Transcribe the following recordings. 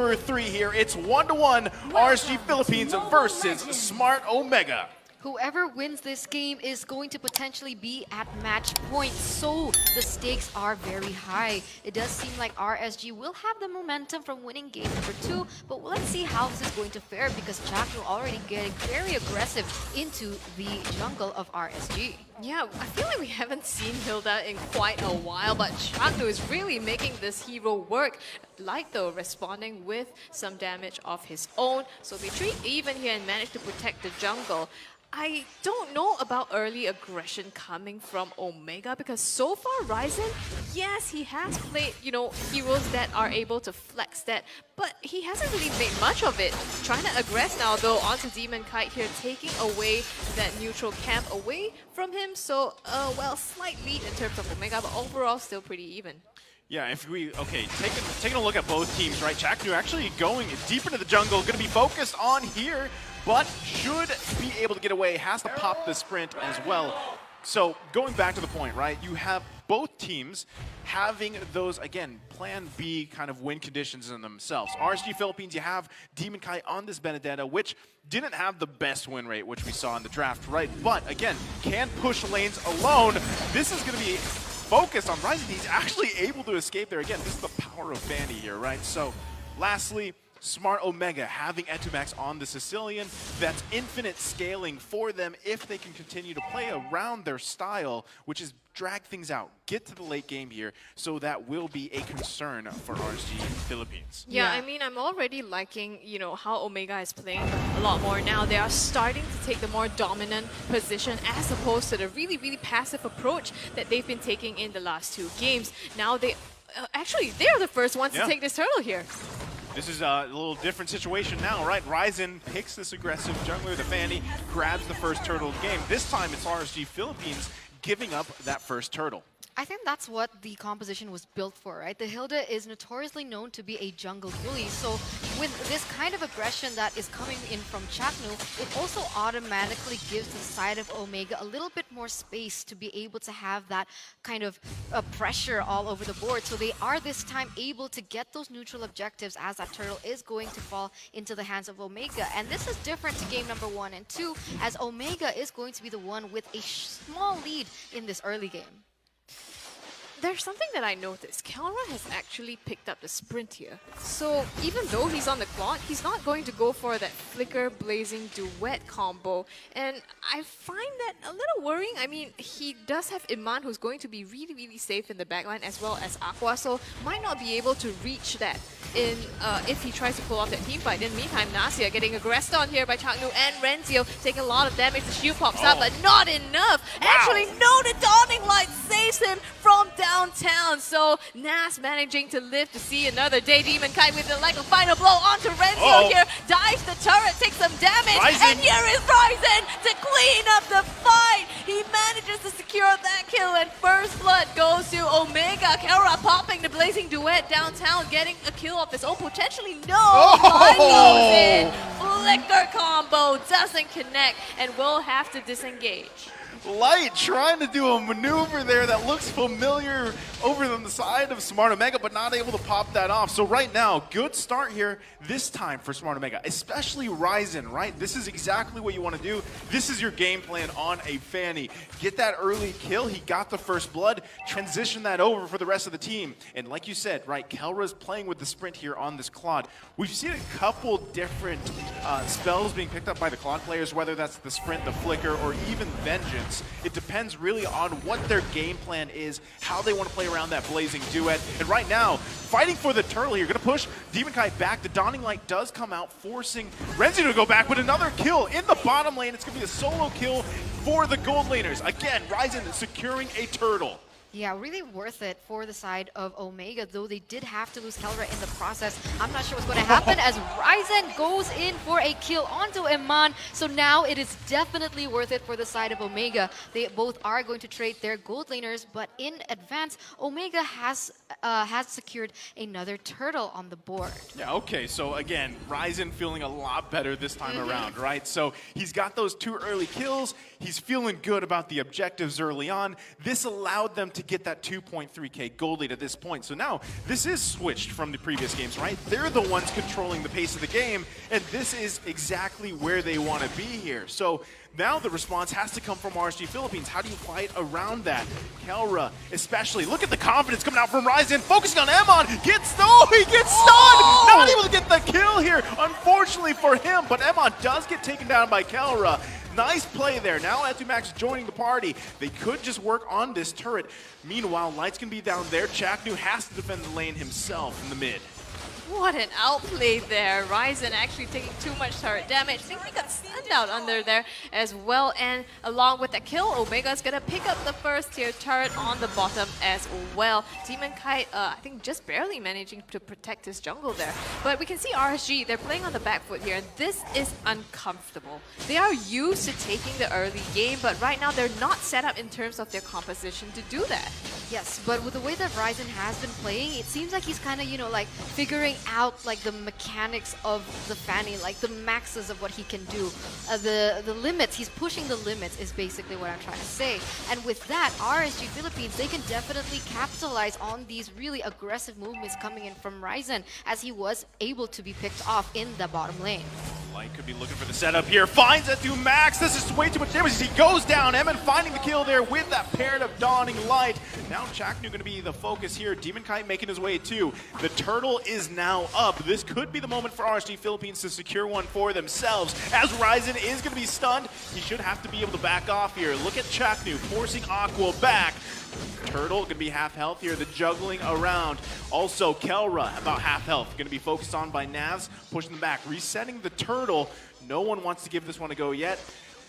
number 3 here. It's 1-1 RSG Philippines versus Smart Omega. Whoever wins this game is going to potentially be at match point, so the stakes are very high. It does seem like RSG will have the momentum from winning game number 2, but let's see how this is going to fare because Chakno already getting very aggressive into the jungle of RSG. Yeah, I feel like we haven't seen Hilda in quite a while, but Chakno is really making this hero work. Light though, responding with some damage of his own, so they treat even here and manage to protect the jungle. I don't know about early aggression coming from Omega because so far Ryzen, yes, he has played, heroes that are able to flex that, but he hasn't really made much of it. Trying to aggress now though onto Demon Kite here, taking away that neutral camp away from him. So, well, slight lead in terms of Omega, but overall still pretty even. Yeah, if we, taking a look at both teams, right? Chaknu actually going deep into the jungle, going to be focused on here, but should be able to get away, has to pop the sprint as well. So going back to the point, right? You have both teams having those, again, plan B kind of win conditions in themselves. RSG Philippines, you have Demon Kai on this Benedetta, which didn't have the best win rate, which we saw in the draft, right? But again, can push lanes alone. This is going to be focused on Ryzen. He's actually able to escape there. Again, this is the power of Fanny here, right? So lastly, Smart Omega having Etumax on the Sicilian. That's infinite scaling for them if they can continue to play around their style, which is drag things out, get to the late game here. So that will be a concern for RSG Philippines. Yeah, I mean, I'm already liking, how Omega is playing a lot more now. They are starting to take the more dominant position as opposed to the really, really passive approach that they've been taking in the last 2 games. Now they, actually, they're the first ones to take this turtle here. This is a little different situation now, right? Ryzen picks this aggressive jungler, the Fanny, grabs the first turtle of the game. This time it's RSG Philippines giving up that first turtle. I think that's what the composition was built for, right? The Hilda is notoriously known to be a jungle bully, so with this kind of aggression that is coming in from Chaknu, it also automatically gives the side of Omega a little bit more space to be able to have that kind of pressure all over the board. So they are this time able to get those neutral objectives as that turtle is going to fall into the hands of Omega. And this is different to game number 1 and 2, as Omega is going to be the one with a small lead in this early game. There's something that I noticed. Kelra has actually picked up the sprint here. So even though he's on the clock, he's not going to go for that flicker blazing duet combo. And I find that a little worrying. I mean, he does have Iman, who's going to be really, really safe in the backline, as well as Aqua, so might not be able to reach that in if he tries to pull off that team fight. In the meantime, Nasia getting aggressed on here by Chaknu and Renzio, taking a lot of damage. The shield pops up, but not enough. Wow. Actually, no, the Dawning Light saves him from downtown. So Nas managing to live to see another day. Demon Kite with a final blow onto Renzio here. Dives the turret, takes some damage. Ryzen. And here is Ryzen to clean up the fight. He manages to secure that kill, and first blood goes to Omega. Kelra popping the blazing duet downtown, getting a kill off his own. Potentially Line goes in. Flicker combo doesn't connect and will have to disengage. Light trying to do a maneuver there that looks familiar over on the side of Smart Omega, but not able to pop that off. So right now, good start here this time for Smart Omega, especially Ryzen, right? This is exactly what you want to do. This is your game plan on a Fanny. Get that early kill. He got the first blood. Transition that over for the rest of the team. And like you said, right, Kelra's playing with the sprint here on this Claude. We've seen a couple different spells being picked up by the Claude players, whether that's the sprint, the flicker, or even Vengeance. It depends really on what their game plan is, how they want to play around that blazing duet. And right now, fighting for the turtle here, gonna push Demon Kite back. The Dawning Light does come out, forcing Renzi to go back with another kill in the bottom lane. It's gonna be a solo kill for the gold laners. Again, Ryzen securing a turtle. Yeah, really worth it for the side of Omega, though they did have to lose Kelra in the process. I'm not sure what's going to happen as Ryzen goes in for a kill onto Iman. So now it is definitely worth it for the side of Omega. They both are going to trade their gold laners, but in advance, Omega has secured another turtle on the board. Yeah, okay, so again, Ryzen feeling a lot better this time around, right? So he's got those 2 early kills. He's feeling good about the objectives early on. This allowed them to get that 2.3k gold lead at this point. So now this is switched from the previous games, right? They're the ones controlling the pace of the game, and this is exactly where they want to be here. So now the response has to come from RSG Philippines. How do you fight around that? Kelra, especially. Look at the confidence coming out from Ryzen, focusing on Emon. He gets stunned! Not able to get the kill here, unfortunately for him, but Emon does get taken down by Kelra. Nice play there. Now Etumax joining the party. They could just work on this turret. Meanwhile, Light's gonna be down there. Chaknu has to defend the lane himself in the mid. What an outplay there. Ryzen actually taking too much turret damage. I think he got stunned out under there as well. And along with the kill, Omega is going to pick up the first tier turret on the bottom as well. Demon Kite, I think just barely managing to protect his jungle there. But we can see RSG, they're playing on the back foot here. And this is uncomfortable. They are used to taking the early game, but right now they're not set up in terms of their composition to do that. Yes, but with the way that Ryzen has been playing, it seems like he's kind of, you know, like figuring out like the mechanics of the Fanny, like the maxes of what he can do. The limits, he's pushing the limits is basically what I'm trying to say. And with that, RSG Philippines, they can definitely capitalize on these really aggressive movements coming in from Ryzen, as he was able to be picked off in the bottom lane. Light could be looking for the setup here, finds it through Max. This is way too much damage as he goes down. Emin finding the kill there with that paired of Dawning Light. Now Chaknu going to be the focus here. Demon Kite making his way too. The turtle is now up. This could be the moment for RSG Philippines to secure one for themselves. As Ryzen is going to be stunned, he should have to be able to back off here. Look at Chaknu forcing Aqua back. Turtle going to be half health here, the juggling around. Also, Kelra about half health, going to be focused on by Navs, pushing them back, resetting the turtle. No one wants to give this one a go yet.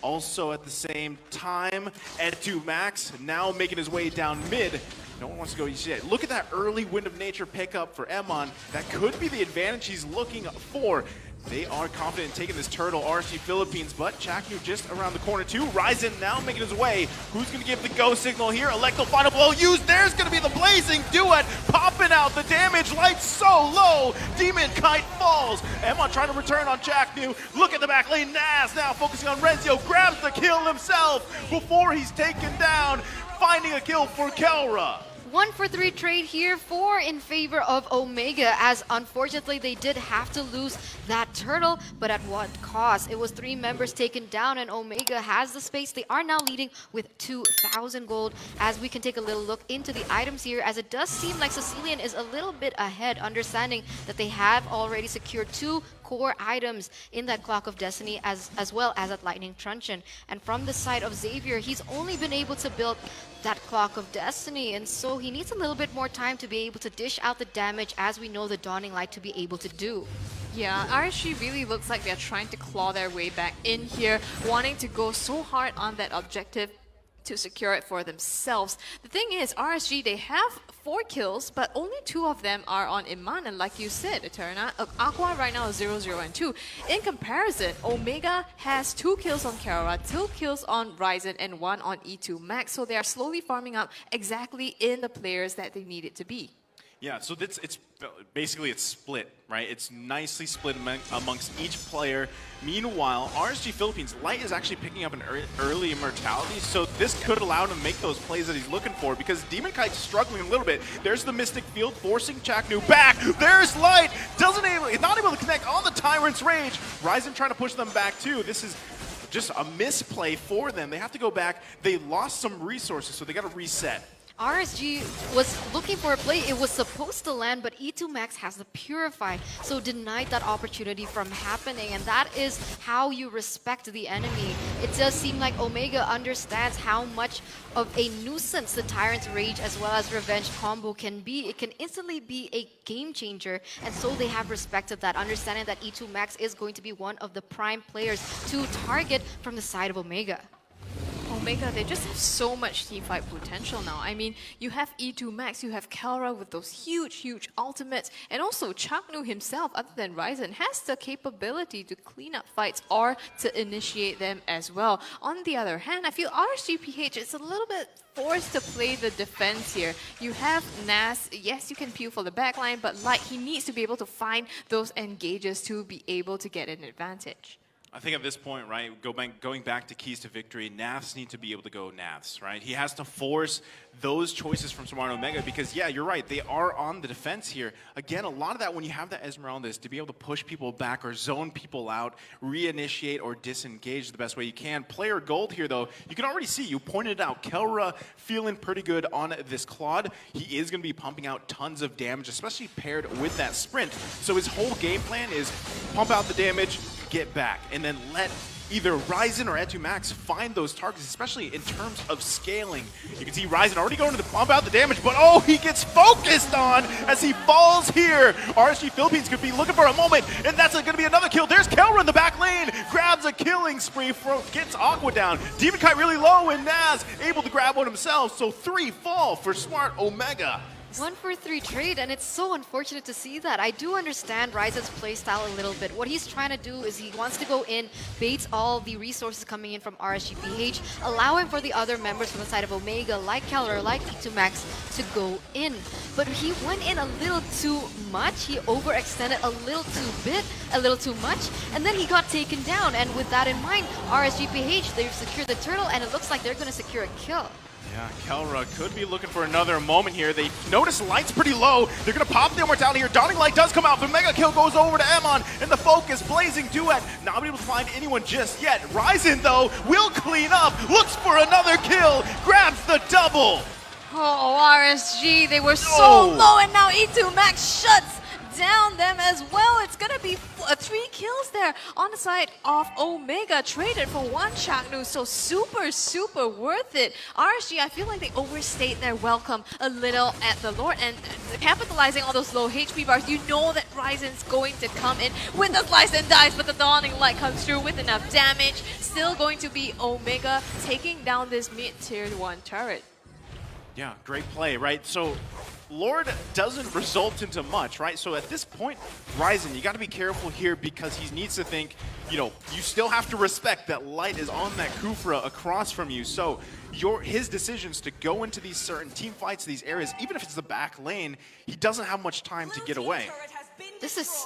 Also at the same time, Etumax now making his way down mid. No one wants to go yet. Look at that early Wind of Nature pickup for Emon. That could be the advantage he's looking for. They are confident in taking this turtle, RSG Philippines, but Chaknu just around the corner too. Ryzen now making his way. Who's going to give the go signal here? Electro final blow used. There's going to be the blazing duet. Popping out the damage. Light so low. Demon Kite falls. Emon trying to return on Chaknu. Look at the back lane. Naz now focusing on Renzio. Grabs the kill himself before he's taken down. Finding a kill for Kelra. 1-for-3 trade here, 4 in favor of Omega, as unfortunately they did have to lose that turtle, but at what cost? It was 3 members taken down, and Omega has the space. They are now leading with 2,000 gold, as we can take a little look into the items here, as it does seem like Sicilian is a little bit ahead, understanding that they have already secured 2 core items in that Clock of Destiny, as well as at Lightning Truncheon. And from the side of Xavier, he's only been able to build that Clock of Destiny, and so he needs a little bit more time to be able to dish out the damage, as we know the Dawning Light to be able to do. Yeah, RSG really looks like they're trying to claw their way back in here, wanting to go so hard on that objective to secure it for themselves. The thing is, RSG, they have 4 kills, but only 2 of them are on Iman, and like you said, Eterna, Aqua right now is 0, 0, and 2. In comparison, Omega has 2 kills on Kelra, 2 kills on Ryzen, and 1 on E2Max, so they are slowly farming up exactly in the players that they need it to be. Yeah, so it's basically it's split, right? It's nicely split amongst each player. Meanwhile, RSG Philippines, Light is actually picking up an early immortality, so this could allow him to make those plays that he's looking for, because Demon Kite's struggling a little bit. There's the Mystic Field forcing Chaknu back. There's Light, not able to connect on the Tyrant's Rage. Ryzen trying to push them back too. This is just a misplay for them. They have to go back. They lost some resources, so they got to reset. RSG was looking for a play. It was supposed to land, but E2Max has the Purify, so denied that opportunity from happening, and that is how you respect the enemy. It does seem like Omega understands how much of a nuisance the Tyrant's Rage as well as Revenge combo can be. It can instantly be a game changer, and so they have respected that, understanding that E2Max is going to be one of the prime players to target from the side of Omega. Omega, they just have so much teamfight potential now. I mean, you have E2Max, you have Kelra with those huge ultimates, and also Chaknu himself, other than Ryzen, has the capability to clean up fights or to initiate them as well. On the other hand, I feel RSGPH is a little bit forced to play the defense here. You have Nas, yes, you can peel for the backline, but Light, he needs to be able to find those engages to be able to get an advantage. I think at this point, right, going back to keys to victory, Navs need to be able to go Navs, right? He has to force those choices from Smart Omega because, yeah, you're right, they are on the defense here. Again, a lot of that when you have that Esmeralda is to be able to push people back or zone people out, reinitiate or disengage the best way you can. Player gold here, though, you can already see, you pointed it out, Kelra feeling pretty good on this Claude. He is going to be pumping out tons of damage, especially paired with that sprint. So his whole game plan is pump out the damage, get back, and then let either Ryzen or Etumax find those targets, especially in terms of scaling. You can see Ryzen already going to the pump out the damage, but oh, he gets focused on as he falls here. RSG Philippines could be looking for a moment, and that's going to be another kill. There's Kelra in the back lane, grabs a killing spree, gets Aqua down. Demon Kite really low, and Naz able to grab one himself, so 3 fall for Smart Omega. 1-for-3 trade, and it's so unfortunate to see that. I do understand Ryzen's playstyle a little bit. What he's trying to do is he wants to go in, baits all the resources coming in from RSGPH, allowing for the other members from the side of Omega, like Keller, like T2Max, to go in. But he went in a little too much. He overextended a little too much, and then he got taken down. And with that in mind, RSGPH, they've secured the turtle, and it looks like they're going to secure a kill. Yeah, Kelra could be looking for another moment here. They notice Light's pretty low. They're going to pop the Immortality here. Dawning Light does come out. The Mega Kill goes over to Emon. And the focus, Blazing Duet. Not able to find anyone just yet. Ryzen, though, will clean up. Looks for another kill. Grabs the double. Oh, RSG, they were so low, and now E2Max shuts down them as well. It's gonna be 3 kills there on the side of Omega, traded for 1 Chaknu, so super worth it. RSG, I feel like they overstayed their welcome a little at the Lord, and capitalizing on those low HP bars. You know that Ryzen's going to come in with the slice and dice, but the Dawning Light comes through with enough damage. Still going to be Omega taking down this mid-tier 1 turret. Yeah, great play, right? So Lord doesn't result into much, right? So at this point, Ryzen, you got to be careful here because he needs to think, you know, you still have to respect that Light is on that Kufra across from you. So his decisions to go into these certain team fights, these areas, even if it's the back lane, he doesn't have much time to get away. This is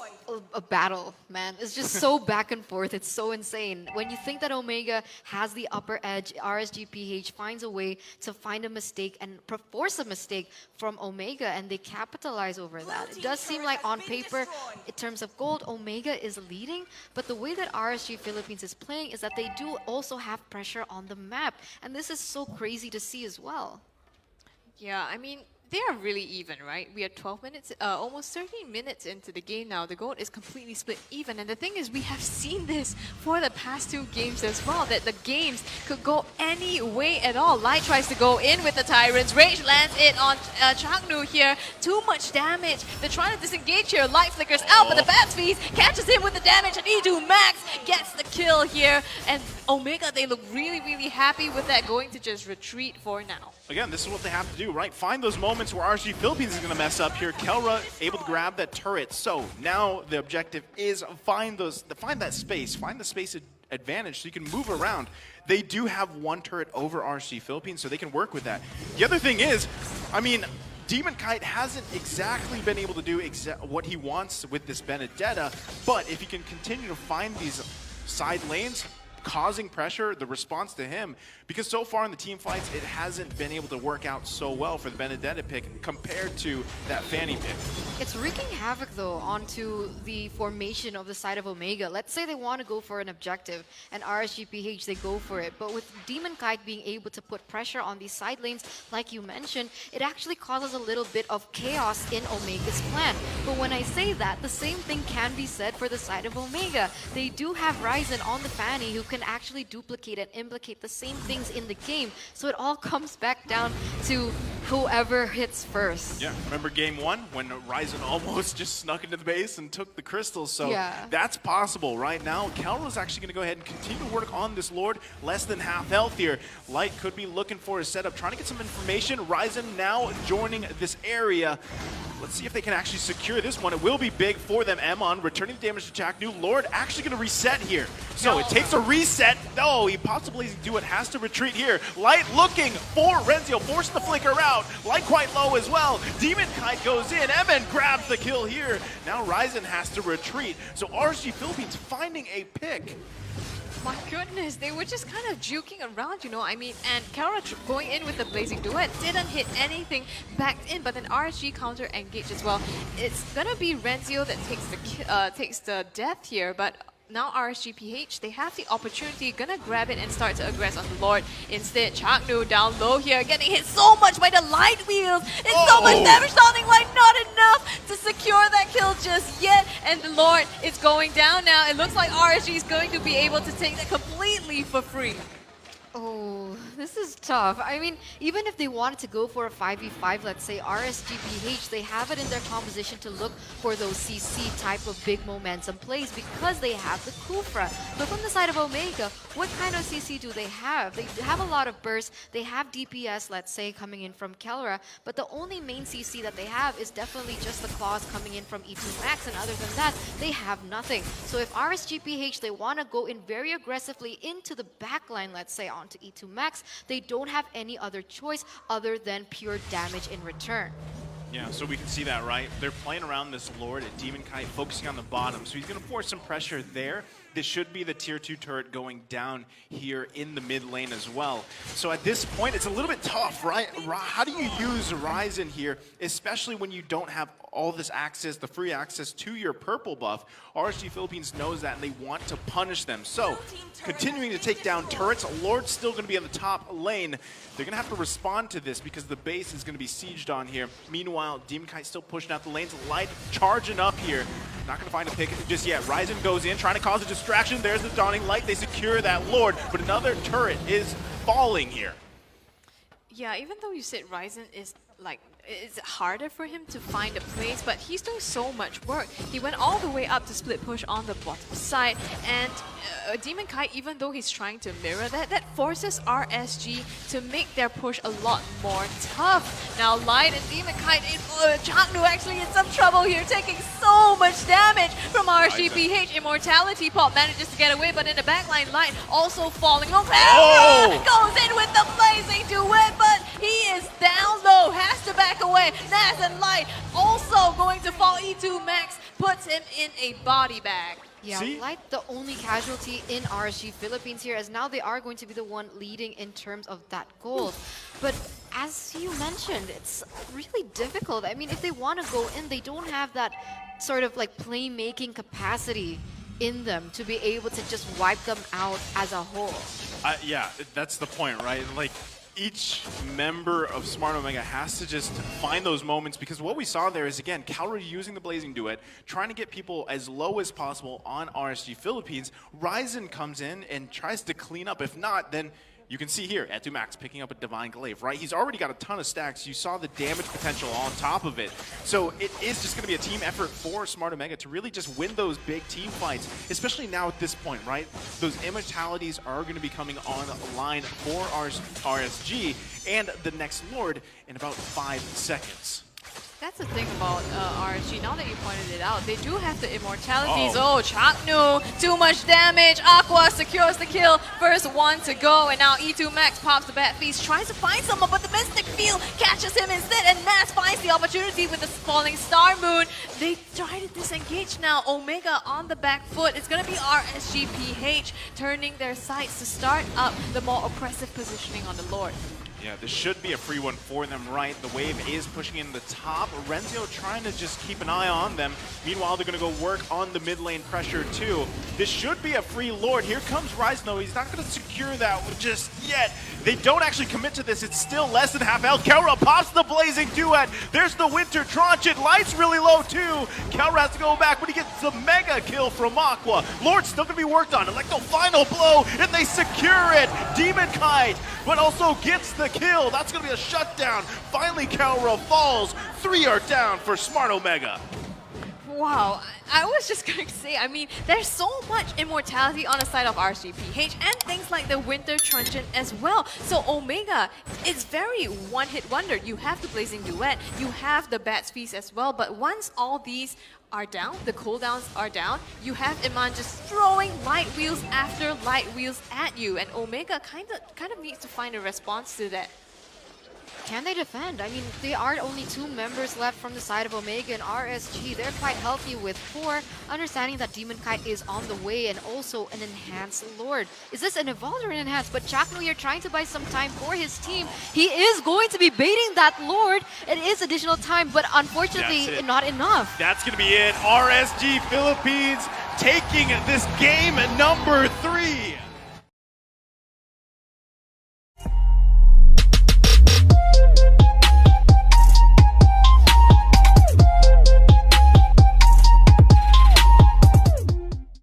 a battle, man. It's just so back and forth. It's so insane. When you think that Omega has the upper edge, RSGPH finds a way to find a mistake and force a mistake from Omega, and they capitalize over that. It does seem like on paper, in terms of gold, Omega is leading, but the way that RSG Philippines is playing is that they do also have pressure on the map, and this is so crazy to see as well. Yeah, I mean, they are really even, right? We are 12 minutes, almost 13 minutes into the game now. The gold is completely split even. And the thing is, we have seen this for the past 2 games as well, that the games could go any way at all. Light tries to go in with the Tyrants. Rage lands it on Chaknu here. Too much damage. They're trying to disengage here. Light flickers out, but the Bats Feast catches him with the damage, and E2Max gets the kill here. And Omega, they look really happy with that, going to just retreat for now. Again, this is what they have to do, right? Find those moments where RSG Philippines is going to mess up here. Kelra able to grab that turret. So now the objective is find that space, find the space advantage so you can move around. They do have 1 turret over RSG Philippines, so they can work with that. The other thing is, I mean, Demon Kite hasn't exactly been able to do what he wants with this Benedetta, but if he can continue to find these side lanes, causing pressure, the response to him, because so far in the team fights, it hasn't been able to work out so well for the Benedetta pick compared to that Fanny pick. It's wreaking havoc, though, onto the formation of the side of Omega. Let's say they want to go for an objective, and RSGPH, they go for it. But with Demon Kite being able to put pressure on these side lanes, like you mentioned, it actually causes a little bit of chaos in Omega's plan. But when I say that, the same thing can be said for the side of Omega. They do have Ryzen on the Fanny who can actually duplicate and implicate the same things in the game. So it all comes back down to whoever hits first. Yeah, remember game 1 when Ryzen almost just snuck into the base and took the crystals? So yeah, that's possible right now. Kelra's actually going to go ahead and continue to work on this Lord, less than half health here. Light could be looking for his setup, trying to get some information. Ryzen now joining this area. Let's see if they can actually secure this one. It will be big for them. Emon returning the damage to Jack New. Lord actually going to reset here. So it takes a reset. No, he possibly do it. Has to retreat here. Light looking for Renzio, forcing the flicker out. Light quite low as well. Demon Kite goes in. Emon grabs the kill here. Now Ryzen has to retreat. So RSG Philippines finding a pick. My goodness, they were just kind of juking around, you know. I mean, and Kara going in with the Blazing Duet didn't hit anything back in, but then RSG counter engaged as well. It's gonna be Renzio that takes the death here, but now RSG PH, they have the opportunity, gonna grab it and start to aggress on the Lord. Instead, Chaknu down low here, getting hit so much by the light wheels. It's so much damage, sounding like not enough to secure that kill just yet. And the Lord is going down now. It looks like RSG is going to be able to take that completely for free. Oh, this is tough. I mean, even if they wanted to go for a 5v5, let's say RSGPH, they have it in their composition to look for those CC type of big momentum plays because they have the Kufra. But from the side of Omega, what kind of CC do they have? They have a lot of bursts. They have DPS, let's say, coming in from Kelra, but the only main CC that they have is definitely just the claws coming in from E2 Max, and other than that, they have nothing. So if RSGPH, they want to go in very aggressively into the backline, let's say, onto E2 Max, they don't have any other choice other than pure damage in return. Yeah, so we can see that, right? They're playing around this Lord and Demon Kite focusing on the bottom, so he's going to force some pressure there. This should be the tier 2 turret going down here in the mid lane as well. So at this point, it's a little bit tough, right? How do you use Ryzen here, especially when you don't have all this access, the free access to your purple buff? RSG Philippines knows that, and they want to punish them. So, continuing to take down turrets, Lord's still going to be in the top lane. They're going to have to respond to this because the base is going to be sieged on here. Meanwhile, Demon Kite still pushing out the lanes. Light charging up here. Not going to find a pick just yet. Ryzen goes in, trying to cause a distraction. There's the Dawning Light. They secure that Lord, but another turret is falling here. Yeah, even though you said Ryzen is like, it's harder for him to find a place, but he's doing so much work. He went all the way up to split push on the bottom side, and Demon Kite, even though he's trying to mirror that forces RSG to make their push a lot more tough. Now Light and Demon Kite, Chaknu actually in some trouble here, taking so much damage from RSG PH. Immortality Pop manages to get away, but in the backline, Light also falling off. Goes in with the Blazing Duet, but he is down low, has to back away. Nas and Light also going to fall. E2 Max puts him in a body bag. Yeah, Light the only casualty in RSG Philippines here, as now they are going to be the one leading in terms of that gold. But as you mentioned, it's really difficult. I mean, if they want to go in, they don't have that sort of like playmaking capacity in them to be able to just wipe them out as a whole. Yeah, that's the point, right? Like, each member of Smart Omega has to just find those moments, because what we saw there is, again, Calry using the Blazing Duet, trying to get people as low as possible on RSG Philippines. Ryzen comes in and tries to clean up. If not, then you can see here, E2 Max picking up a Divine Glaive, right? He's already got a ton of stacks. You saw the damage potential on top of it. So it is just going to be a team effort for Smart Omega to really just win those big team fights, especially now at this point, right? Those immortalities are going to be coming online for RSG and the next Lord in about 5 seconds. That's the thing about RSG, now that you pointed it out, they do have the immortalities. Oh, Chaknu, too much damage. Aqua secures the kill, first one to go, and now E2 Max pops the Bat Feast, tries to find someone, but the Mystic Field catches him instead, and Nas finds the opportunity with the falling Star Moon. They try to disengage now. Omega on the back foot. It's going to be RSG PH turning their sights to start up the more oppressive positioning on the Lord. Yeah, this should be a free one for them, right? The wave is pushing in the top. Renzio trying to just keep an eye on them. Meanwhile, they're going to go work on the mid lane pressure too. This should be a free Lord. Here comes Rise. No, he's not going to secure that just yet. They don't actually commit to this. It's still less than half health. Kelra pops the Blazing Duet. There's the Winter Tranche. It Light's really low too. Kelra has to go back, but he gets the mega kill from Aqua. Lord's still going to be worked on. Electro final blow, and they secure it. Demon Kite, but also gets the kill. That's going to be a shutdown. Finally, Kelra falls. 3 are down for Smart Omega. Wow, I was just going to say, I mean, there's so much immortality on the side of RSGPH and things like the Winter Truncheon as well. So Omega, it's very one-hit wonder. You have the Blazing Duet, you have the Bat's Feast as well, but once all these are down, the cooldowns are down, you have Iman just throwing light wheels after light wheels at you, and Omega kind of needs to find a response to that. Can they defend? I mean, there are only 2 members left from the side of Omega and RSG. They're quite healthy with 4, understanding that Demon Kite is on the way and also an Enhanced Lord. Is this an Evolved or an Enhanced? But Chakno here trying to buy some time for his team. He is going to be baiting that Lord. It is additional time, but unfortunately not enough. That's going to be it. RSG Philippines taking this game number 3.